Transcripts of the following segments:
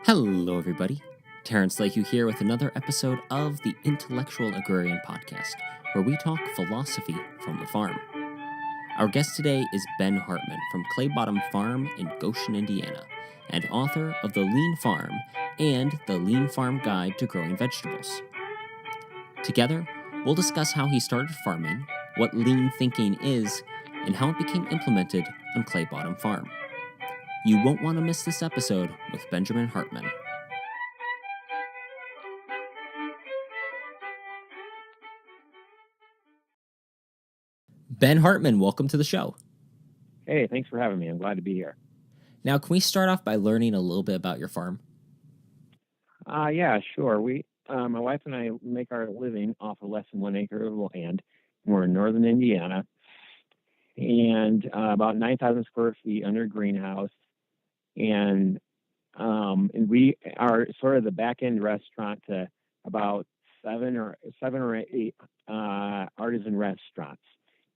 Hello, everybody. Terrence Lakeview here with another episode of the Intellectual Agrarian Podcast, where we talk philosophy from the farm. Our guest today is Ben Hartman from Claybottom Farm in Goshen, Indiana, and author of The Lean Farm and The Lean Farm Guide to Growing Vegetables. Together, we'll discuss how he started farming, what lean thinking is, and how it became implemented on Claybottom Farm. You won't want to miss this episode with Benjamin Hartman. Ben Hartman, welcome to the show. Hey, thanks for having me. I'm glad to be here. Now, can we start off by learning a little bit about your farm? Yeah, sure. My wife and I make our living off of less than 1 acre of land. We're in northern Indiana, and about 9,000 square feet under greenhouse. And we are sort of the back end restaurant to about seven or eight artisan restaurants.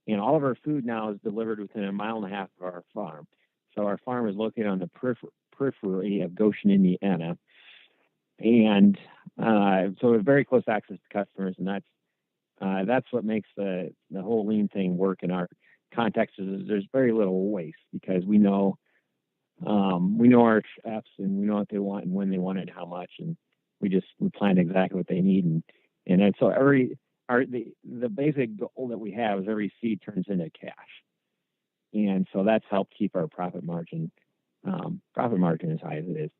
And all of our food now is delivered within a mile and a half of our farm. So our farm is located on the periphery of Goshen, Indiana. And so we have very close access to customers, and that's what makes the whole lean thing work in our context. Is there's very little waste because we know our chefs and we know what they want and when they want it, how much, and we plan exactly what they need, and so the basic goal that we have is every seed turns into cash, and so that's helped keep our profit margin as high as it is.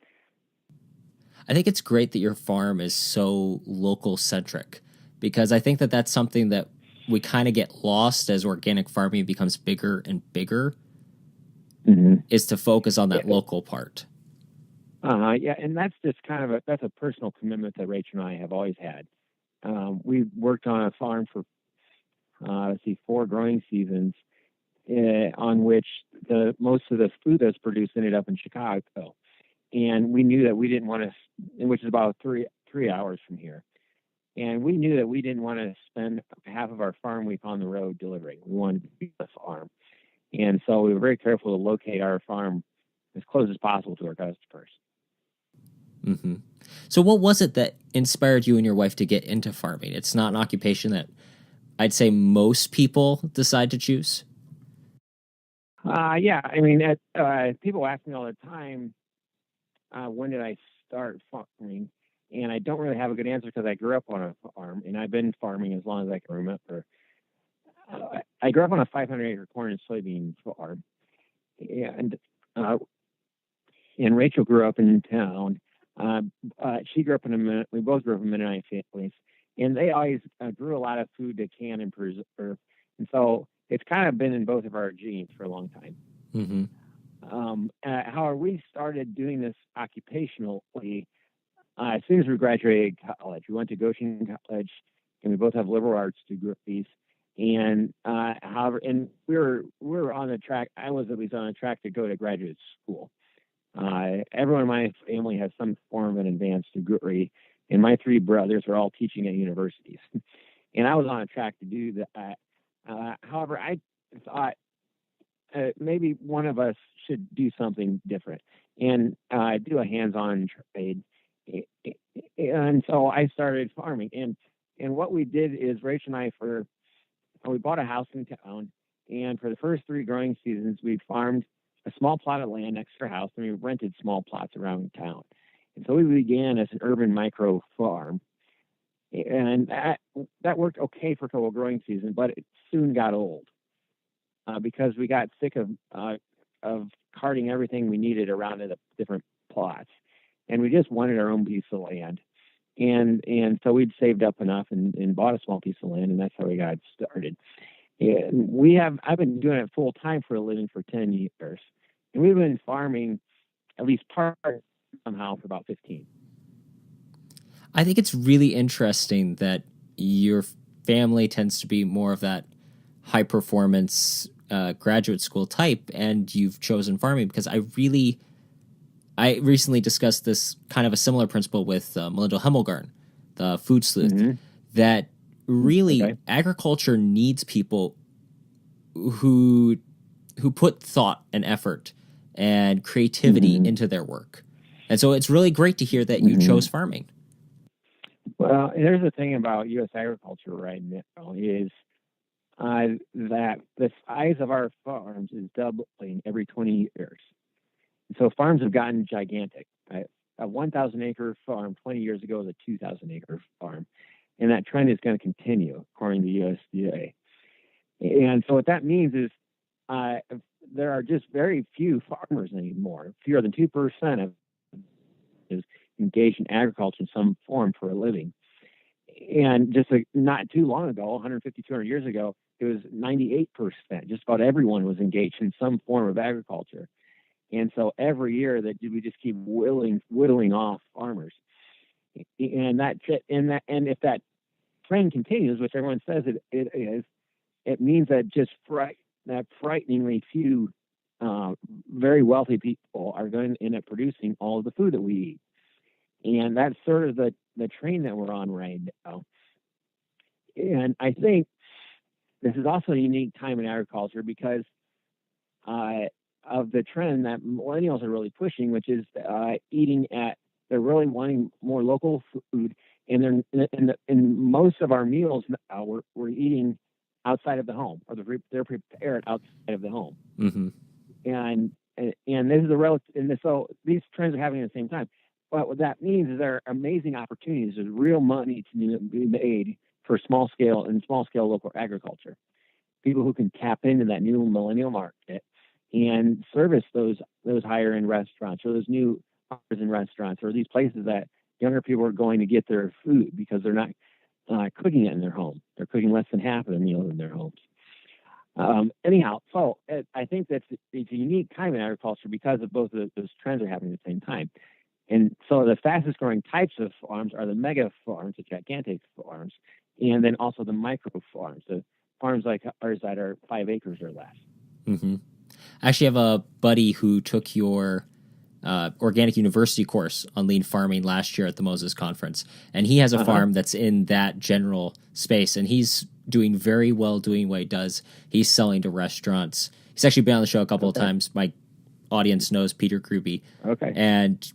I think it's great that your farm is so local centric, because I think that that's something that we kind of get lost as organic farming becomes bigger and bigger, is to focus on that local part. Yeah, and that's just that's a personal commitment that Rachel and I have always had. We worked on a farm for 4 growing seasons, on which most of the food that's produced ended up in Chicago. And we knew that we didn't want to, which is about three hours from here. And we knew that we didn't want to spend half of our farm week on the road delivering. We wanted to be on the farm. And so we were very careful to locate our farm as close as possible to our customers. Mm-hmm. So what was it that inspired you and your wife to get into farming? It's not an occupation that I'd say most people decide to choose. Yeah, I mean, people ask me all the time, when did I start farming? And I don't really have a good answer because I grew up on a farm, and I've been farming as long as I can remember. I grew up on a 500-acre corn and soybean farm, and Rachel grew up in town. She grew up we both grew up in Mennonite families, and they always grew a lot of food to can and preserve. And so it's kind of been in both of our genes for a long time. Mm-hmm. However, we started doing this occupationally as soon as we graduated college. We went to Goshen College, and we both have liberal arts degrees. And however, and we were on the track. I was at least on a track to go to graduate school. Everyone in my family has some form of an advanced degree, and my 3 brothers are all teaching at universities. And I was on a track to do that. However, I thought maybe one of us should do something different and do a hands-on trade. And so I started farming. And what we did is Rachel and I, we bought a house in town, and for the first 3 growing seasons, we farmed a small plot of land next to our house, and we rented small plots around town. And so we began as an urban micro farm. And that worked okay for a couple of growing seasons, but it soon got old because we got sick of carting everything we needed around in the different plots. And we just wanted our own piece of land. And so we'd saved up enough and bought a small piece of land, and that's how we got started. And I've been doing it full time for a living for 10 years. And we've been farming at least part somehow for about 15. I think it's really interesting that your family tends to be more of that high performance graduate school type, and you've chosen farming because I recently discussed this kind of a similar principle with Melinda Hemmelgarn, the food sleuth, that really agriculture needs people who put thought and effort and creativity into their work. And so it's really great to hear that you chose farming. Well, there's the thing about U.S. agriculture right now is that the size of our farms is doubling every 20 years. So farms have gotten gigantic. Right? A 1,000-acre farm 20 years ago was a 2,000-acre farm. And that trend is going to continue, according to USDA. And so what that means is there are just very few farmers anymore. Fewer than 2% of is engaged in agriculture in some form for a living. And just not too long ago, 150, 200 years ago, it was 98%. Just about everyone was engaged in some form of agriculture. And so every year that we just keep whittling off farmers. And if that trend continues, which everyone says it is, it means that that frighteningly few very wealthy people are going to end up producing all of the food that we eat. And that's sort of the train that we're on right now. And I think this is also a unique time in agriculture because of the trend that millennials are really pushing, which is they're really wanting more local food. And in most of our meals now, we're eating outside of the home, or they're prepared outside of the home. Mm-hmm. And this is so these trends are happening at the same time. But what that means is there are amazing opportunities. There's real money to be made for small scale local agriculture. People who can tap into that new millennial market and service those higher end restaurants or those new artisan restaurants or these places that younger people are going to get their food because they're not cooking it in their home. They're cooking less than half of the meals in their homes. Anyhow, so I think it's a unique time in agriculture because of both of those trends are happening at the same time. And so the fastest growing types of farms are the mega farms, the gigantic farms, and then also the micro farms, the farms like ours that are 5 acres or less. Mm-hmm. I actually have a buddy who took your organic university course on lean farming last year at the Moses conference. And he has a farm that's in that general space. And he's doing very well doing what he does. He's selling to restaurants. He's actually been on the show a couple of times. My audience knows Peter Gruby. Okay. And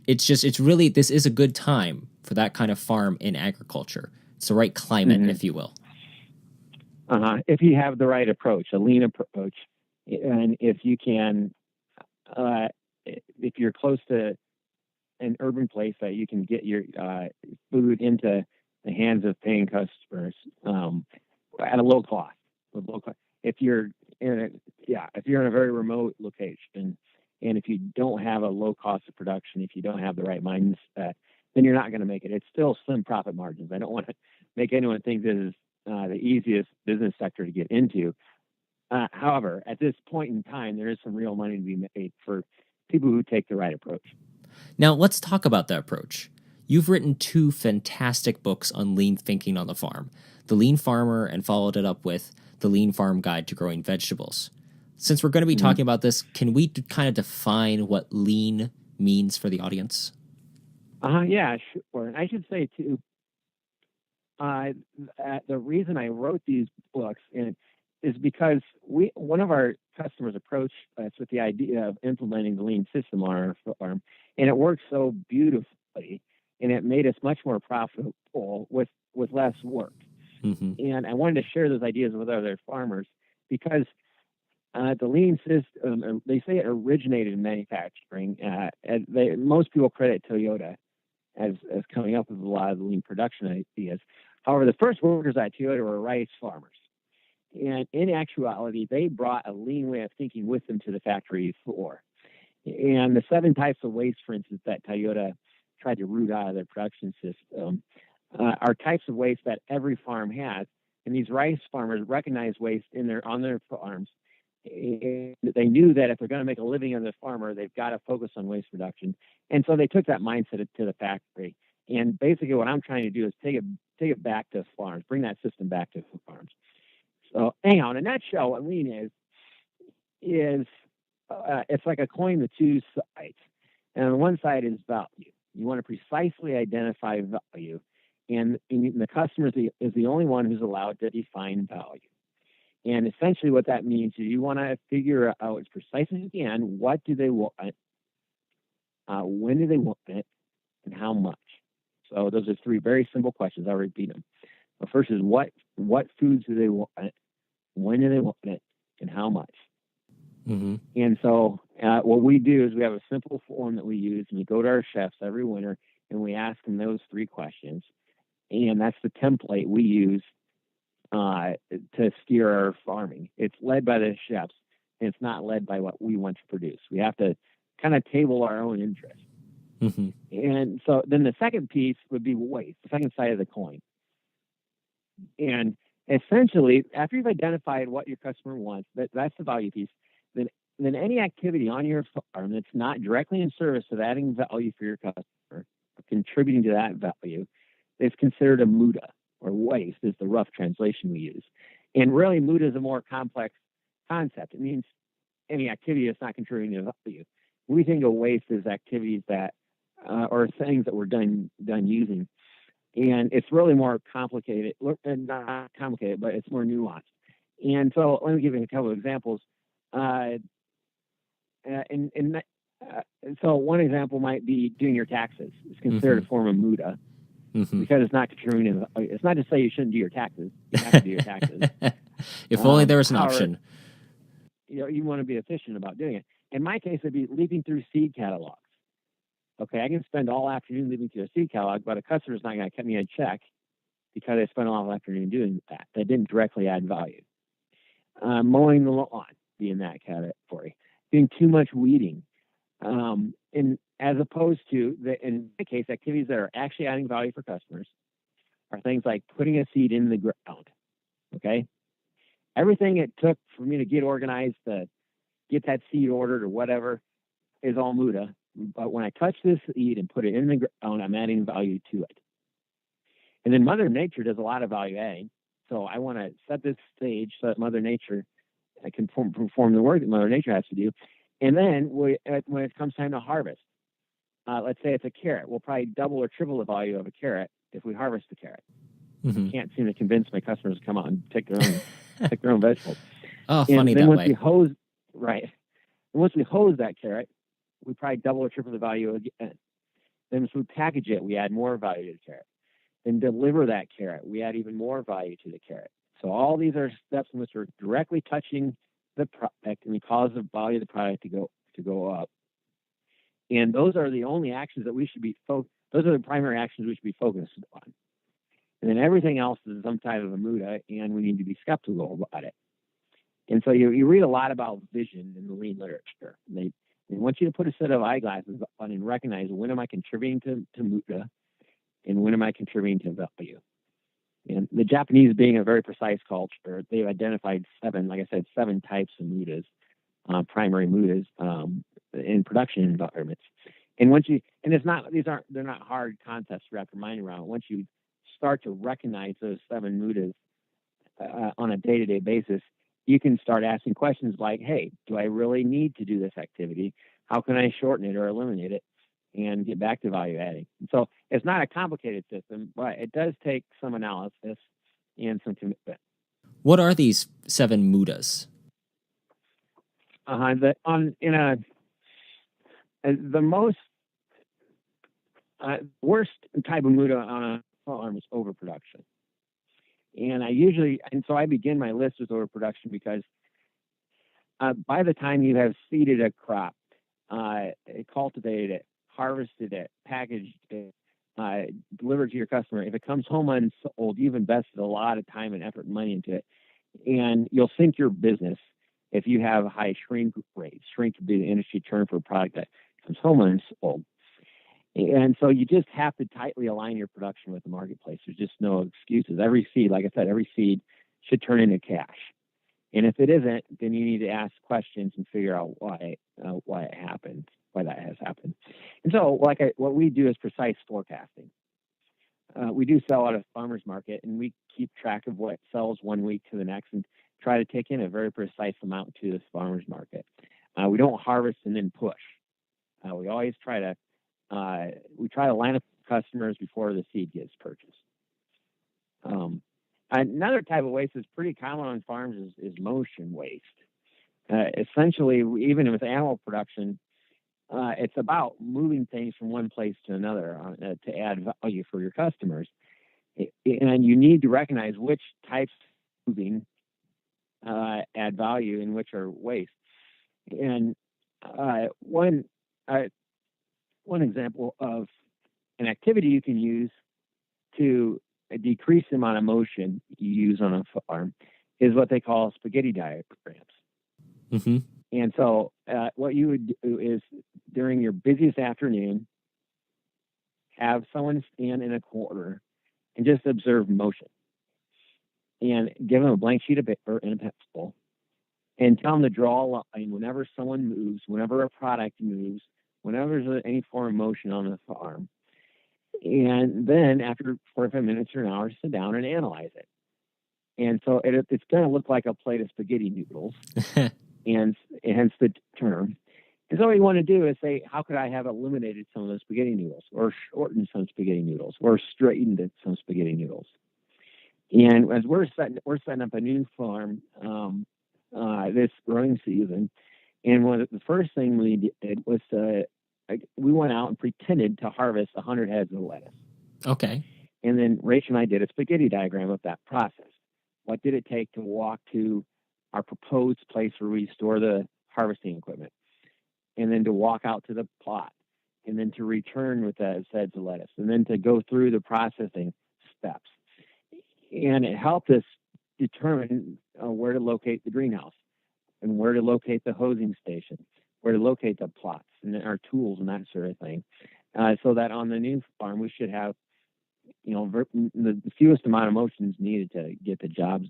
this is a good time for that kind of farm in agriculture. It's the right climate, if you will. If you have the right approach, a lean approach, and if you can, if you're close to an urban place that you can get your food into the hands of paying customers at a low cost. If you're in a very remote location, and if you don't have a low cost of production, if you don't have the right mindset, then you're not going to make it. It's still slim profit margins. I don't want to make anyone think this is the easiest business sector to get into. However, at this point in time, there is some real money to be made for people who take the right approach. Now, let's talk about that approach. You've written 2 fantastic books on lean thinking on the farm, The Lean Farmer, and followed it up with The Lean Farm Guide to Growing Vegetables. Since we're going to be talking about this, can we kind of define what lean means for the audience? Yeah, sure. And I should say, too, the reason I wrote these books is because one of our customers approached us with the idea of implementing the lean system on our farm, and it worked so beautifully, and it made us much more profitable with less work. Mm-hmm. And I wanted to share those ideas with other farmers because the lean system, they say it originated in manufacturing. Most people credit Toyota as coming up with a lot of the lean production ideas. However, the first workers at Toyota were rice farmers. And in actuality, they brought a lean way of thinking with them to the factory floor. And the 7 types of waste, for instance, that Toyota tried to root out of their production system are types of waste that every farm has. And these rice farmers recognize waste on their farms. And they knew that if they're going to make a living on the farmer, they've got to focus on waste reduction. And so they took that mindset to the factory. And basically what I'm trying to do is take it back to farms, bring that system back to farms. So anyhow, in a nutshell, what lean is it's like a coin with 2 sides. And on one side is value. You want to precisely identify value. And the customer is the only one who's allowed to define value. And essentially what that means is you want to figure out as precisely as you can, what do they want? when do they want it, and how much. So those are three very simple questions. I'll repeat them. The first is what foods do they want, when do they want it, and how much. Mm-hmm. And so what we do is we have a simple form that we use, and we go to our chefs every winter, and we ask them those three questions. And that's the template we use to steer our farming. It's led by the chefs, and it's not led by what we want to produce. We have to kind of table our own interests. Mm-hmm. And so then the second piece would be waste, the second side of the coin. And essentially, after you've identified what your customer wants, that's the value piece, then any activity on your farm that's not directly in service of adding value for your customer or contributing to that value is considered a muda, or waste is the rough translation we use. And really, muda is a more complex concept. It means any activity that's not contributing to value. We think of waste as activities that or things that we're done using. And it's really more complicated, not complicated, but it's more nuanced. And so let me give you a couple of examples. So one example might be doing your taxes. It's considered a form of muda because it's not contributing. It's not to say you shouldn't do your taxes. You have to do your taxes. If only there was an option. You want to be efficient about doing it. In my case, it'd be leaping through seed catalogs. Okay, I can spend all afternoon leaping through a seed catalog, but a customer's not going to cut me a check because I spent all afternoon doing that. That didn't directly add value. Mowing the lawn, be in that category. Doing too much weeding. And as opposed to, in my case, activities that are actually adding value for customers are things like putting a seed in the ground. Okay? Everything it took for me to get organized, to get that seed ordered or whatever, is all muda. But when I touch this seed and put it in the ground, I'm adding value to it. And then Mother Nature does a lot of value adding. So I want to set this stage so that Mother Nature can perform the work that Mother Nature has to do. And then when it comes time to harvest, let's say it's a carrot, we'll probably double or triple the value of a carrot if we harvest the carrot. I can't seem to convince my customers to come out and pick their own vegetables. Oh, funny and then that once way. Once we hose that carrot, we probably double or triple the value again. Then as we package it, we add more value to the carrot. Then deliver that carrot, we add even more value to the carrot. So all these are steps in which we're directly touching the product, and we cause the value of the product to go up. And those are the only actions that we should be those are the primary actions we should be focused on. And then everything else is some type of a muda, and we need to be skeptical about it. And so you read a lot about vision in the lean literature. They want you to put a set of eyeglasses on and recognize, when am I contributing to muda, and when am I contributing to value. And the Japanese, being a very precise culture, they've identified seven types of mudas, primary mudas, in production environments. And they're not hard concepts to wrap your mind around. Once you start to recognize those seven mudas on a day-to-day basis, you can start asking questions like, hey, do I really need to do this activity? How can I shorten it or eliminate it and get back to value adding? And so it's not a complicated system, but it does take some analysis and some commitment. What are these seven mudas? The most worst type of muda on a farm is overproduction. And so I begin my list with overproduction because by the time you have seeded a crop, cultivated it, harvested it, packaged it, delivered to your customer, if it comes home unsold, you've invested a lot of time and effort and money into it. And you'll sink your business if you have high shrink rates. Shrink would be the industry term for a product that comes home unsold. And so you just have to tightly align your production with the marketplace. There's just no excuses. Every seed, like I said, should turn into cash. And if it isn't, then you need to ask questions and figure out why it happened, why that has happened. And so what we do is precise forecasting. We do sell at a farmer's market, and we keep track of what sells one week to the next and try to take in a very precise amount to this farmer's market. We don't harvest and then push. We always try to line up customers before the seed gets purchased. Another type of waste that's pretty common on farms is motion waste. Essentially, even with animal production, it's about moving things from one place to another to add value for your customers. And you need to recognize which types of moving add value and which are waste. And one example of an activity you can use to decrease the amount of motion you use on a farm is what they call spaghetti diagrams. Mm-hmm. And so what you would do is during your busiest afternoon, have someone stand in a corner and just observe motion. And give them a blank sheet of paper and a pencil and tell them to draw a line whenever someone moves, whenever a product moves, whenever there's any form of motion on the farm. And then after 45 minutes or an hour, sit down and analyze it. And so it's going to look like a plate of spaghetti noodles, and hence the term. And so what you want to do is say, how could I have eliminated some of those spaghetti noodles, or shortened some spaghetti noodles, or straightened some spaghetti noodles? And as we're setting up a new farm this growing season, and the first thing we did was we went out and pretended to harvest 100 heads of lettuce. Okay. And then Rachel and I did a spaghetti diagram of that process. What did it take to walk to our proposed place where we store the harvesting equipment, and then to walk out to the plot, and then to return with the heads of lettuce, and then to go through the processing steps. And it helped us determine where to locate the greenhouse, and where to locate the hosing station, where to locate the plots and our tools and that sort of thing, so that on the new farm we should have, the fewest amount of motions needed to get jobs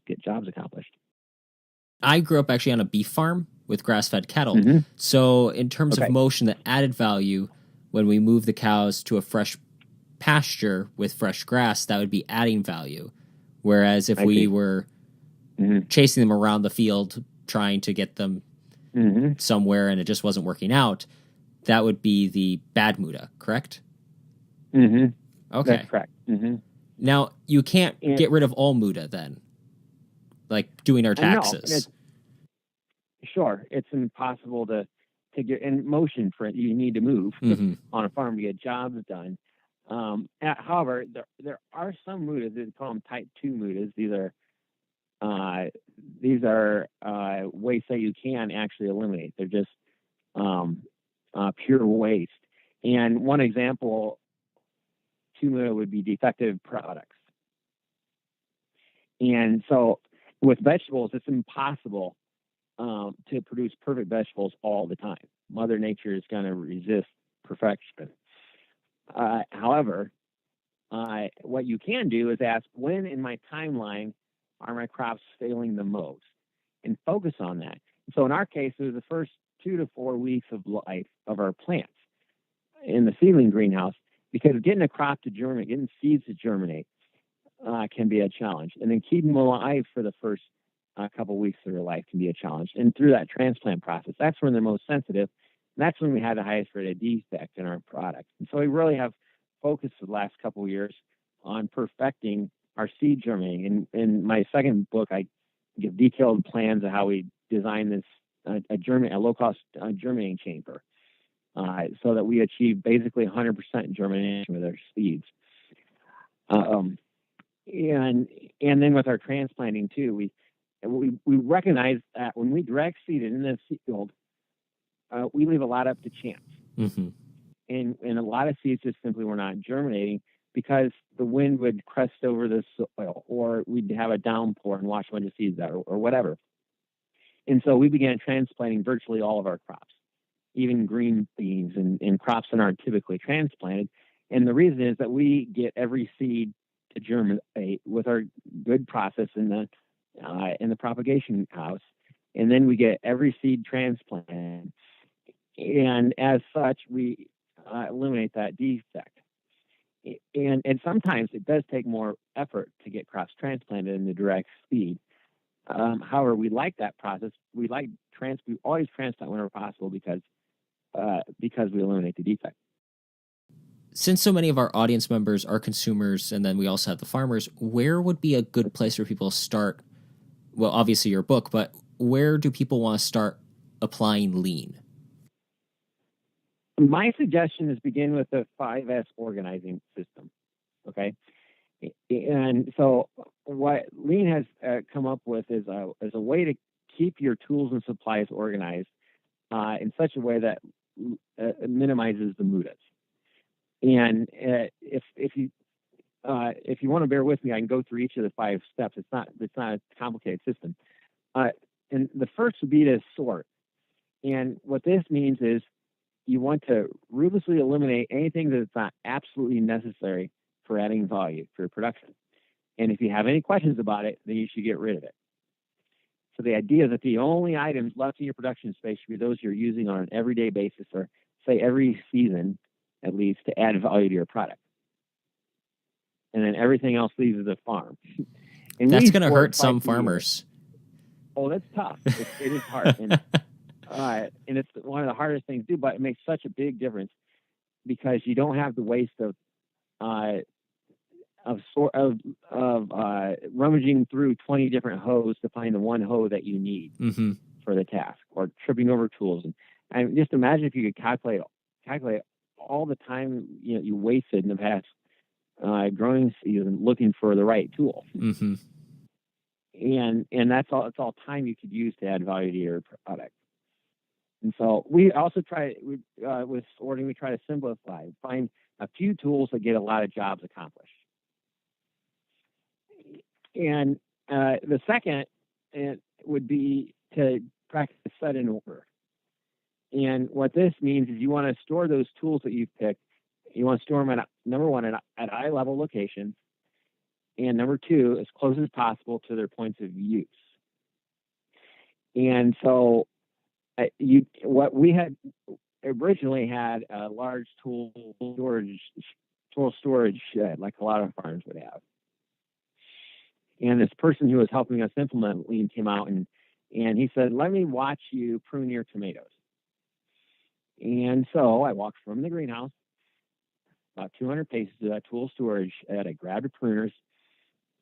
accomplished. I grew up actually on a beef farm with grass-fed cattle. Mm-hmm. So in terms of motion, the added value when we move the cows to a fresh pasture with fresh grass, that would be adding value. Whereas if we were chasing them around the field, trying to get them somewhere and it just wasn't working out, that would be the bad muda, correct? Mm-hmm. Okay. That's correct. Mm-hmm. Now, you can't get rid of all muda then, like doing our taxes. Sure. It's impossible to get in motion for it. You need to move on a farm to get jobs done. However, there are some mudas, they call them type 2 mudas. These are waste that you can actually eliminate. They're just pure waste. And one example, 2 muda would be defective products. And so with vegetables, it's impossible to produce perfect vegetables all the time. Mother Nature is going to resist perfection. However, what you can do is ask, when in my timeline are my crops failing the most, and focus on that. So in our case, it was the first 2 to 4 weeks of life of our plants in the seedling greenhouse, because getting a crop to germinate, getting seeds to germinate can be a challenge. And then keeping them alive for the first couple of weeks of their life can be a challenge. And through that transplant process, that's when they're most sensitive. And that's when we had the highest rate of defect in our product. And so we really have focused the last couple of years on perfecting our seed germinating. In my second book, I give detailed plans of how we design this a low-cost germinating chamber, so that we achieve basically 100% germination with our seeds. And then with our transplanting too, we recognize that when we direct seed it in the field, we leave a lot up to chance. Mm-hmm. And a lot of seeds just simply were not germinating because the wind would crest over the soil, or we'd have a downpour and wash a bunch of seeds out, or whatever. And so we began transplanting virtually all of our crops, even green beans and crops that aren't typically transplanted. And the reason is that we get every seed to germinate with our good process in the propagation house, and then we get every seed transplanted. And as such, we eliminate that defect. And sometimes it does take more effort to get crops transplanted in the direct seed. However, we like that process. We always transplant whenever possible because we eliminate the defect. Since so many of our audience members are consumers, and then we also have the farmers, where would be a good place for people to start? Well, obviously your book, but where do people want to start applying lean? My suggestion is begin with the 5S organizing system. Okay. And so what Lean has come up with is a way to keep your tools and supplies organized in such a way that minimizes the mudas. And if you want to bear with me, I can go through each of the 5 steps. It's not a complicated system. And the first would be to sort. And what this means is you want to ruthlessly eliminate anything that's not absolutely necessary for adding value for your production. And if you have any questions about it, then you should get rid of it. So the idea is that the only items left in your production space should be those you're using on an everyday basis, or say every season at least, to add value to your product. And then everything else leaves the farm. And that's going to hurt some farmers. Oh, that's tough. It is hard. And it's one of the hardest things to do, but it makes such a big difference because you don't have the waste of rummaging through 20 different hoes to find the one hoe that you need for the task, or tripping over tools. And just imagine if you could calculate all the time you wasted in the past growing season looking for the right tool. And that's all. It's all time you could use to add value to your product. And so we also with sorting, we try to simplify, find a few tools that get a lot of jobs accomplished. And the second would be to practice set in order. And what this means is you want to store those tools that you've picked. You want to store them number one, at eye level locations, and number two, as close as possible to their points of use. And so what we had originally had a large tool storage shed, like a lot of farms would have. And this person who was helping us implement Lean came out and he said, "Let me watch you prune your tomatoes." And so I walked from the greenhouse about 200 paces to that tool storage shed. I grabbed the pruners,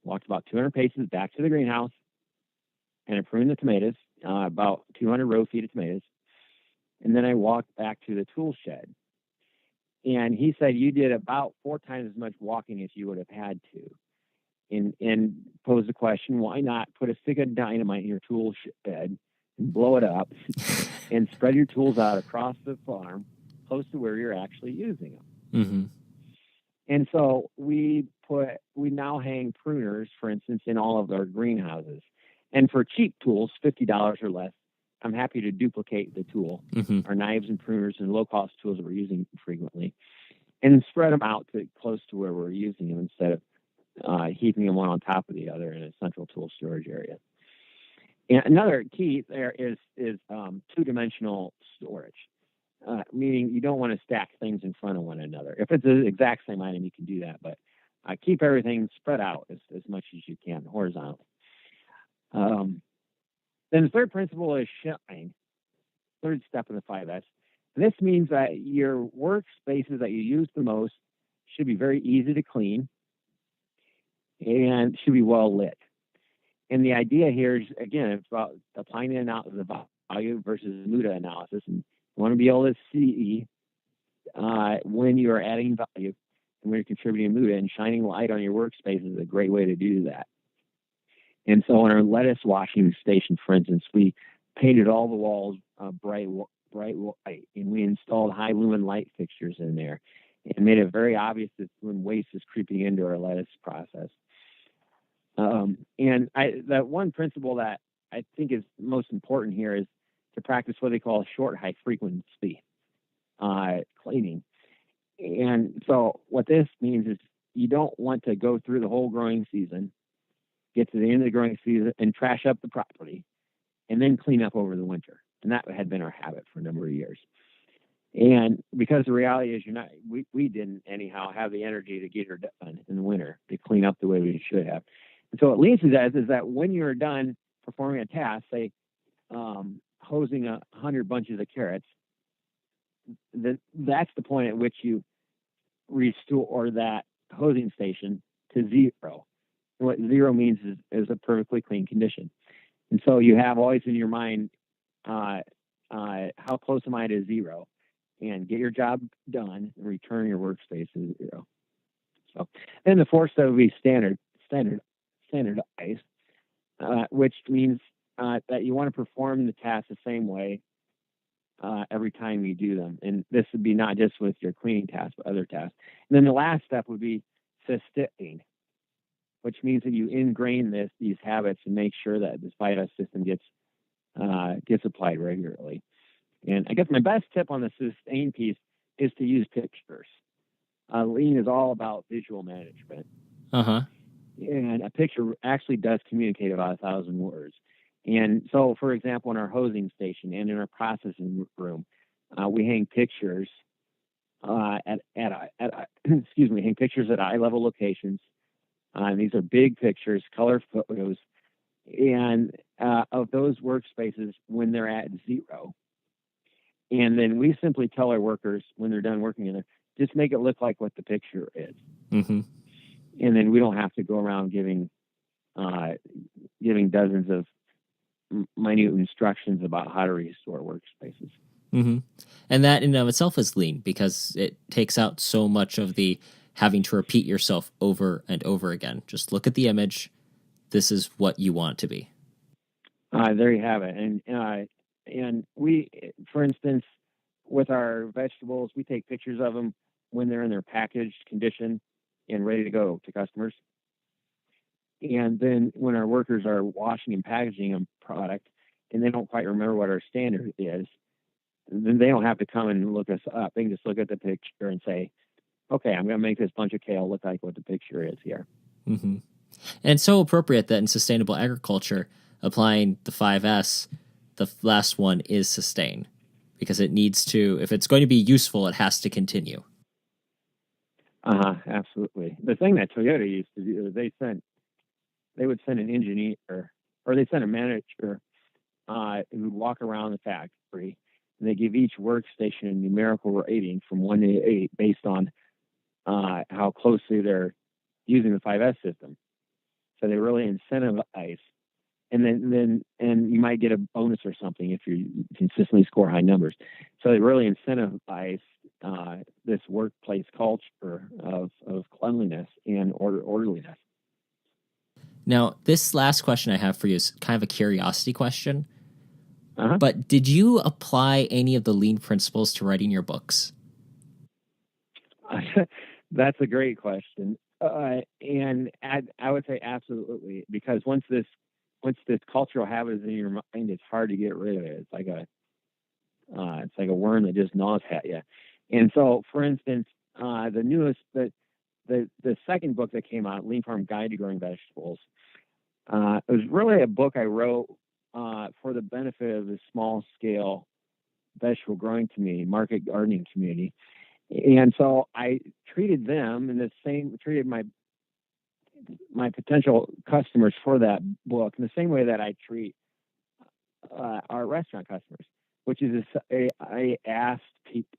walked about 200 paces back to the greenhouse, and I pruned the tomatoes, about 200 row feet of tomatoes. And then I walked back to the tool shed. And he said, "You did about 4 times as much walking as you would have had to." And posed the question, why not put a stick of dynamite in your tool shed and blow it up and spread your tools out across the farm close to where you're actually using them? And so we now hang pruners, for instance, in all of our greenhouses. And for cheap tools, $50 or less, I'm happy to duplicate the tool, our knives and pruners and low-cost tools that we're using frequently, and spread them out close to where we're using them instead of heaping them one on top of the other in a central tool storage area. And another key there is two-dimensional storage, meaning you don't want to stack things in front of one another. If it's the exact same item, you can do that, but keep everything spread out as much as you can horizontally. Then the third principle is shine, third step in the 5S. And this means that your workspaces that you use the most should be very easy to clean and should be well lit. And the idea here is, again, it's about applying the value versus muda analysis. And you want to be able to see when you are adding value and when you're contributing muda, and shining light on your workspace is a great way to do that. And so in our lettuce washing station, for instance, we painted all the walls bright white, and we installed high lumen light fixtures in there and made it very obvious that when waste is creeping into our lettuce process. And that one principle that I think is most important here is to practice what they call short, high frequency cleaning. And so what this means is you don't want to go through the whole growing season, get to the end of the growing season, and trash up the property, and then clean up over the winter. And that had been our habit for a number of years. And because the reality is we didn't anyhow have the energy to get her done in the winter to clean up the way we should have. And so what leads to that is that when you're done performing a task, say hosing 100 bunches of carrots, that's the point at which you restore that hosing station to 0. And what 0 means is a perfectly clean condition. And so you have always in your mind, how close am I to 0? and get your job done and return your workspace to 0. So then the fourth step would be standardized, which means that you want to perform the tasks the same way every time you do them. And this would be not just with your cleaning tasks, but other tasks. And then the last step would be sustaining, which means that you ingrain these habits and make sure that this 5S system gets applied regularly. And I guess my best tip on the sustain piece is to use pictures. Lean is all about visual management. And a picture actually does communicate about 1,000 words. And so, for example, in our hosing station and in our processing room, we hang pictures hang pictures at eye level locations. These are big pictures, color photos, and of those workspaces when they're at 0. And then we simply tell our workers when they're done working in there, just make it look like what the picture is. And then we don't have to go around giving dozens of minute instructions about how to restore workspaces. And that in and of itself is lean because it takes out so much of the having to repeat yourself over and over again. Just look at the image. This is what you want it to be. There you have it. And we, for instance, with our vegetables, we take pictures of them when they're in their packaged condition and ready to go to customers. And then when our workers are washing and packaging a product and they don't quite remember what our standard is, then they don't have to come and look us up. They can just look at the picture and say, okay, I'm going to make this bunch of kale look like what the picture is here. And it's so appropriate that in sustainable agriculture, applying the 5S, the last one is sustain, because it needs to, if it's going to be useful, it has to continue. Absolutely. The thing that Toyota used to do is they would send an engineer or they send a manager who would walk around the factory, and they give each workstation a numerical rating from 1 to 8 based on how closely they're using the 5S system. So they really incentivize, and then you might get a bonus or something if you consistently score high numbers. So they really incentivize this workplace culture of cleanliness and orderliness. Now, this last question I have for you is kind of a curiosity question. But did you apply any of the lean principles to writing your books? That's a great question. And I would say absolutely, because once this cultural habit is in your mind, it's hard to get rid of it. It's like a worm that just gnaws at you. And so, for instance, the second book that came out, Lean Farm Guide to Growing Vegetables, it was really a book I wrote for the benefit of the small scale vegetable growing community, market gardening community. And so I treated them treated my potential customers for that book in the same way that I treat our restaurant customers, which is I asked people,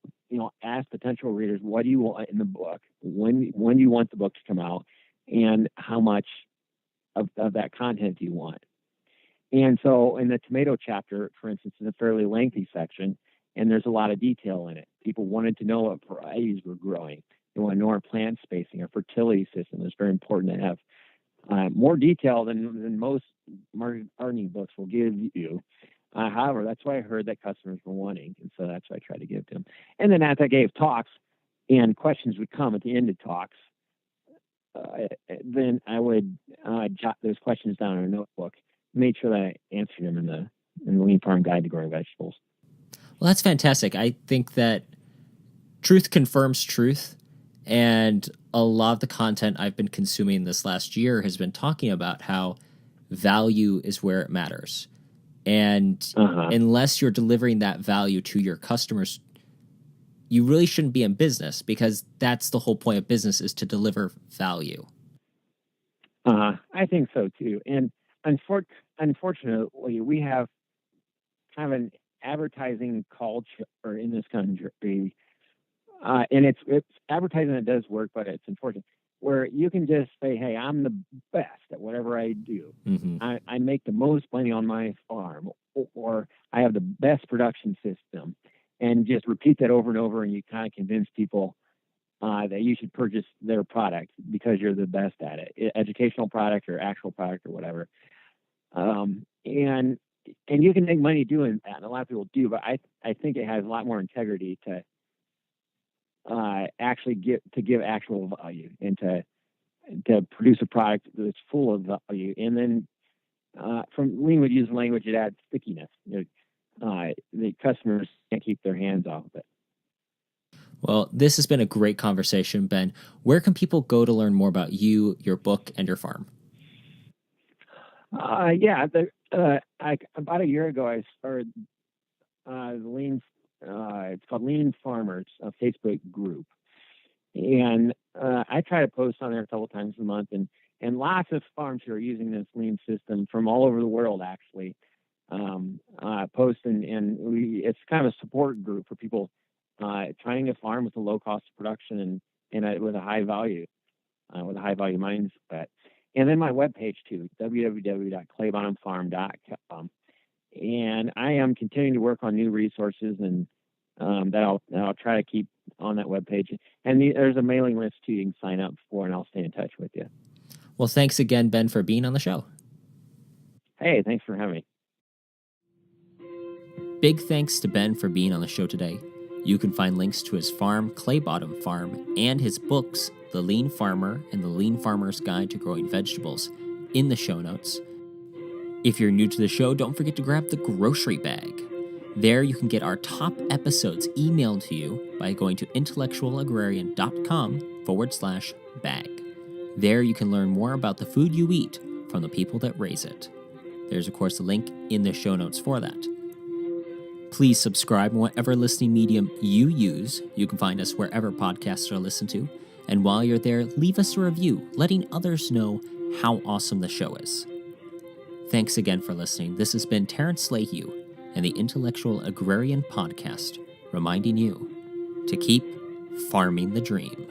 asked potential readers, what do you want in the book? When do you want the book to come out? And how much of that content do you want? And so in the tomato chapter, for instance, is a fairly lengthy section, and there's a lot of detail in it. People wanted to know what varieties were growing. They want to know our plant spacing, our fertility system. It's very important to have more detail than most market gardening books will give you. However, that's what I heard that customers were wanting, and so that's what I tried to give to them. And then as I gave talks, and questions would come at the end of talks, then I would jot those questions down in a notebook, made sure that I answered them in the Lean Farm Guide to Growing Vegetables. Well, that's fantastic. I think that truth confirms truth, and a lot of the content I've been consuming this last year has been talking about how value is where it matters. And unless you're delivering that value to your customers, you really shouldn't be in business, because that's the whole point of business, is to deliver value. I think so too. And unfortunately, we have kind of an advertising culture in this country, and it's advertising that does work, but it's unfortunate, where you can just say, hey, I'm the best at whatever I do. I make the most money on my farm, or I have the best production system. and just repeat that over and over, and you kind of convince people that you should purchase their product because you're the best at it, educational product or actual product or whatever. And you can make money doing that, and a lot of people do, but I think it has a lot more integrity to actually give actual value and to produce a product that's full of value. And then from lean would use language, it adds stickiness. The customers can't keep their hands off of it. Well, this has been a great conversation, Ben. Where can people go to learn more about you, your book, and your farm? About a year ago, I started the Lean. It's called Lean Farmers, a Facebook group, and I try to post on there a couple times a month, and lots of farms who are using this Lean system from all over the world actually post, and it's kind of a support group for people trying to farm with a low cost of production and with a high value mindset. And then my webpage too, www.claybottomfarm.com. And I am continuing to work on new resources, and that I'll try to keep on that webpage. And there's a mailing list too you can sign up for, and I'll stay in touch with you. Well, thanks again, Ben, for being on the show. Hey, thanks for having me. Big thanks to Ben for being on the show today. You can find links to his farm, Claybottom Farm, and his books, The Lean Farmer and The Lean Farmer's Guide to Growing Vegetables, in the show notes. If you're new to the show, don't forget to grab the grocery bag. There you can get our top episodes emailed to you by going to intellectualagrarian.com/bag. There you can learn more about the food you eat from the people that raise it. There's, of course, a link in the show notes for that. Please subscribe in whatever listening medium you use. You can find us wherever podcasts are listened to. And while you're there, leave us a review, letting others know how awesome the show is. Thanks again for listening. This has been Terrence Lehue and the Intellectual Agrarian Podcast, reminding you to keep farming the dream.